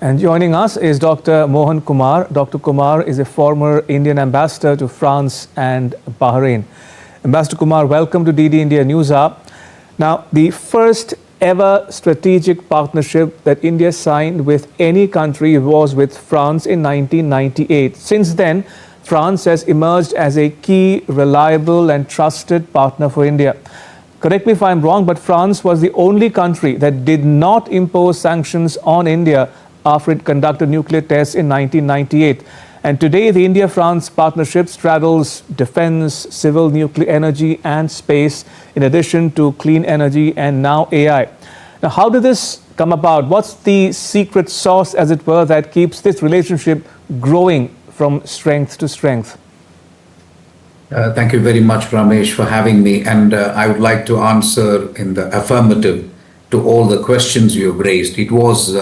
And joining us is Dr. Mohan Kumar. Dr. Kumar is a former Indian ambassador to France and Bahrain. Ambassador Kumar, welcome to DD India News Hour. Now, the first ever strategic partnership that India signed with any country was with France in 1998. Since then, France has emerged as a key, reliable and trusted partner for India. Correct me if I'm wrong, but France was the only country that did not impose sanctions on India after it conducted nuclear tests in 1998. And today, the India-France partnership straddles defense, civil nuclear energy and space, in addition to clean energy and now AI. Now, how did this come about? What's the secret sauce, as it were, that keeps this relationship growing from strength to strength? Thank you very much, Ramesh, for having me. And I would like to answer in the affirmative to all the questions you have raised. It was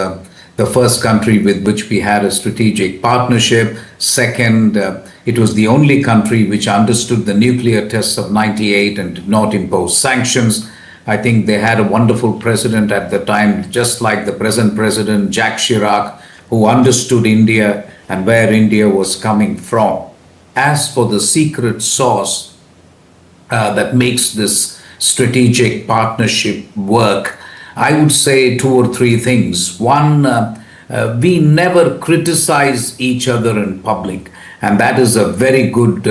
the first country with which we had a strategic partnership. Second, it was the only country which understood the nuclear tests of '98 and did not impose sanctions. I think they had a wonderful president at the time, just like the present president, Jacques Chirac, who understood India and where India was coming from. As for the secret sauce that makes this strategic partnership work, I would say two or three things. One, we never criticize each other in public, and that is a very good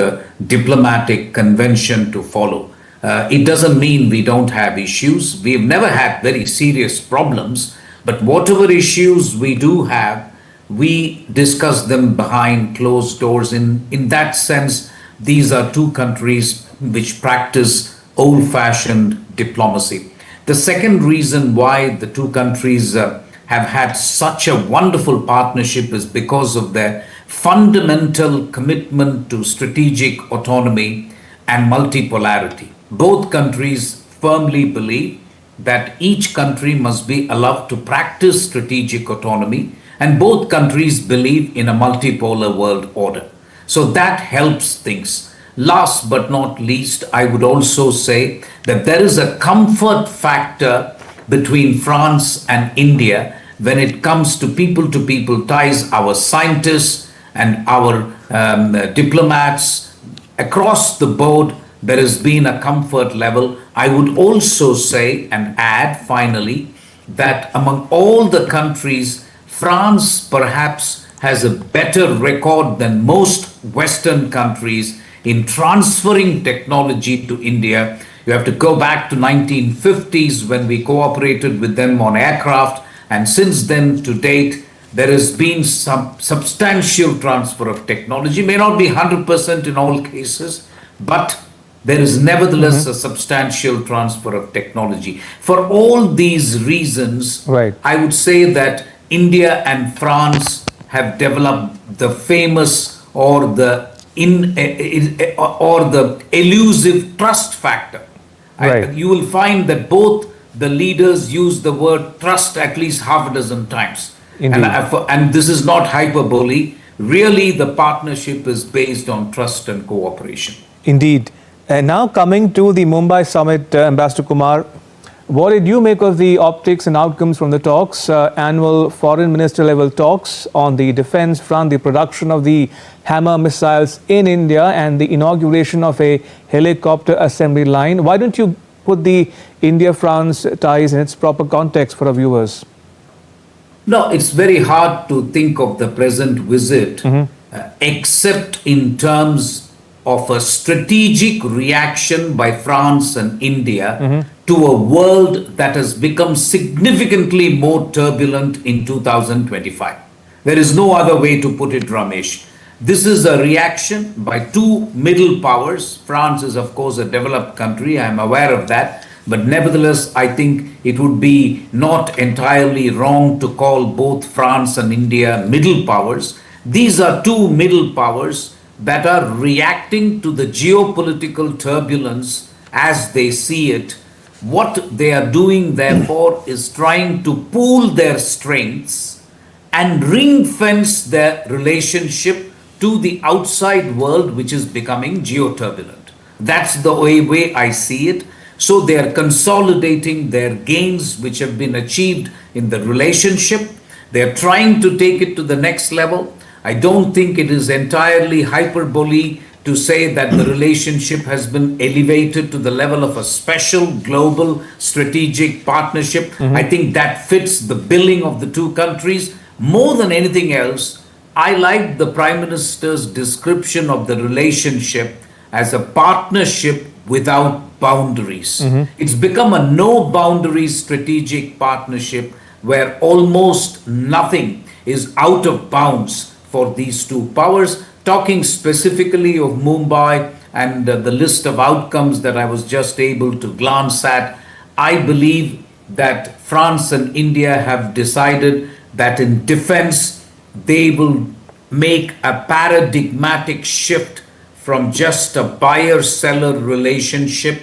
diplomatic convention to follow. It doesn't mean we don't have issues. We've never had very serious problems, but whatever issues we do have, we discuss them behind closed doors. In that sense, these are two countries which practice old-fashioned diplomacy. The second reason why the two countries have had such a wonderful partnership is because of their fundamental commitment to strategic autonomy and multipolarity. Both countries firmly believe that each country must be allowed to practice strategic autonomy, and both countries believe in a multipolar world order. So that helps things. Last but not least, I would also say that there is a comfort factor between France and India when it comes to people ties. Our scientists and our diplomats across the board, there has been a comfort level. I would also say and add finally that among all the countries, France perhaps has a better record than most Western countries in transferring technology to India. You have to go back to 1950s when we cooperated with them on aircraft, and since then to date there has been some substantial transfer of technology. May not be 100% in all cases, but there is nevertheless a substantial transfer of technology. For all these reasons, I would say that India and France have developed the famous or the elusive trust factor. You will find that both the leaders use the word trust at least half a dozen times. And this is not hyperbole. Really, the partnership is based on trust and cooperation. Indeed. And now coming to the Mumbai summit, Ambassador Kumar, what did you make of the optics and outcomes from the talks, annual foreign minister level talks on the defense front, the production of the Hammer missiles in India and the inauguration of a helicopter assembly line? Why don't you put the India-France ties in its proper context for our viewers? No, it's very hard to think of the present visit except in terms of a strategic reaction by France and India to a world that has become significantly more turbulent in 2025. There is no other way to put it, Ramesh. This is a reaction by two middle powers. France is, of course, a developed country. I am aware of that. But nevertheless, I think it would be not entirely wrong to call both France and India middle powers. These are two middle powers that are reacting to the geopolitical turbulence as they see it. What they are doing, therefore, is trying to pool their strengths and ring-fence their relationship to the outside world, which is becoming geoturbulent. That's the way I see it. So they are consolidating their gains which have been achieved in the relationship. They're trying to take it to the next level. I don't think it is entirely hyperbole to say that the relationship has been elevated to the level of a special global strategic partnership. I think that fits the billing of the two countries. More than anything else, I like the Prime Minister's description of the relationship as a partnership without boundaries. It's become a no boundaries strategic partnership where almost nothing is out of bounds for these two powers. Talking specifically of Mumbai and the list of outcomes that I was just able to glance at, I believe that France and India have decided that in defense they will make a paradigmatic shift from just a buyer-seller relationship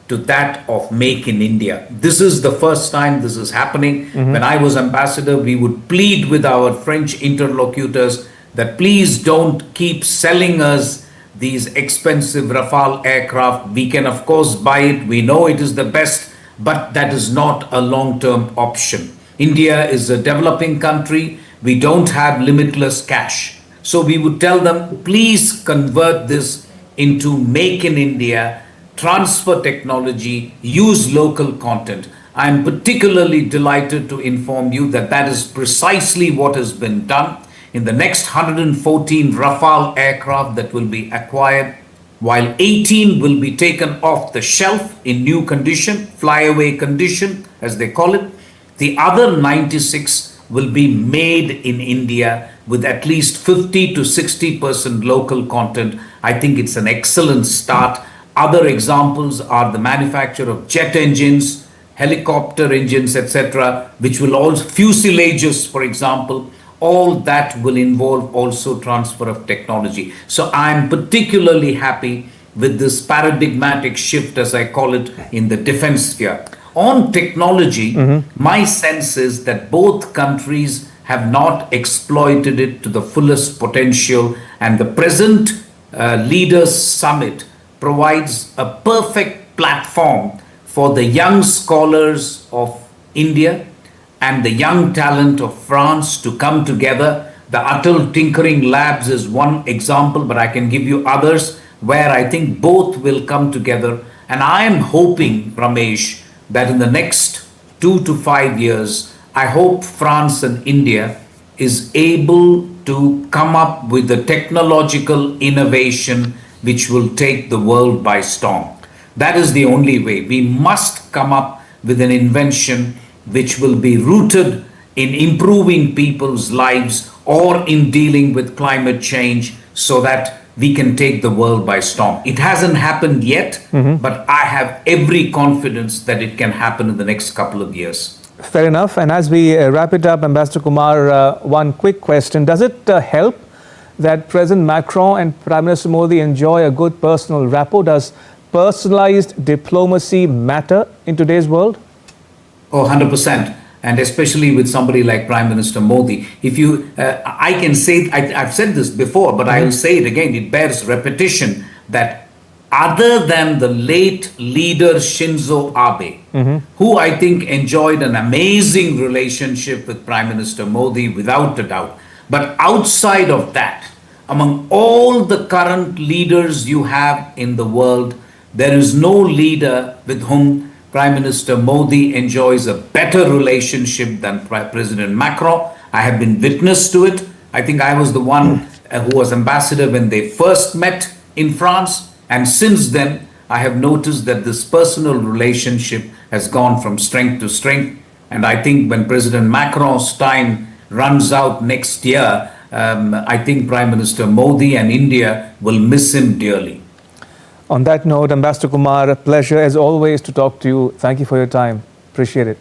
to that of Make in India. This is the first time this is happening. When I was ambassador, we would plead with our French interlocutors that please don't keep selling us these expensive Rafale aircraft. We can of course buy it, we know it is the best, but that is not a long-term option. India is a developing country, we don't have limitless cash. So we would tell them, please convert this into Make in India, transfer technology, use local content. I am particularly delighted to inform you that that is precisely what has been done. In the next 114 Rafale aircraft that will be acquired, while 18 will be taken off the shelf in new condition, flyaway condition as they call it, the other 96 will be made in India with at least 50 to 60% local content. I think it's an excellent start. Other examples are the manufacture of jet engines, helicopter engines, etc., which will also, fuselages, for example, all that will involve also transfer of technology. So I'm particularly happy with this paradigmatic shift, as I call it, in the defense sphere. On technology, my sense is that both countries have not exploited it to the fullest potential, and the present Leaders Summit provides a perfect platform for the young scholars of India and the young talent of France to come together. The Atal Tinkering Labs is one example, but I can give you others where I think both will come together. And I am hoping, Ramesh, that in the next 2 to 5 years, I hope France and India is able to come up with the technological innovation which will take the world by storm. That is the only way. We must come up with an invention which will be rooted in improving people's lives or in dealing with climate change so that we can take the world by storm. It hasn't happened yet, but I have every confidence that it can happen in the next couple of years. Fair enough. And as we wrap it up, Ambassador Kumar, one quick question. Does it help that President Macron and Prime Minister Modi enjoy a good personal rapport? Does personalized diplomacy matter in today's world? Oh, 100%. And especially with somebody like Prime Minister Modi. If you, I can say, I've said this before, but I will say it again, it bears repetition that other than the late leader Shinzo Abe, who I think enjoyed an amazing relationship with Prime Minister Modi without a doubt, but outside of that, among all the current leaders you have in the world, there is no leader with whom Prime Minister Modi enjoys a better relationship than President Macron. I have been witness to it. I think I was the one who was ambassador when they first met in France. And since then, I have noticed that this personal relationship has gone from strength to strength. And I think when President Macron's time runs out next year, I think Prime Minister Modi and India will miss him dearly. On that note, Ambassador Kumar, a pleasure as always to talk to you. Thank you for your time. Appreciate it.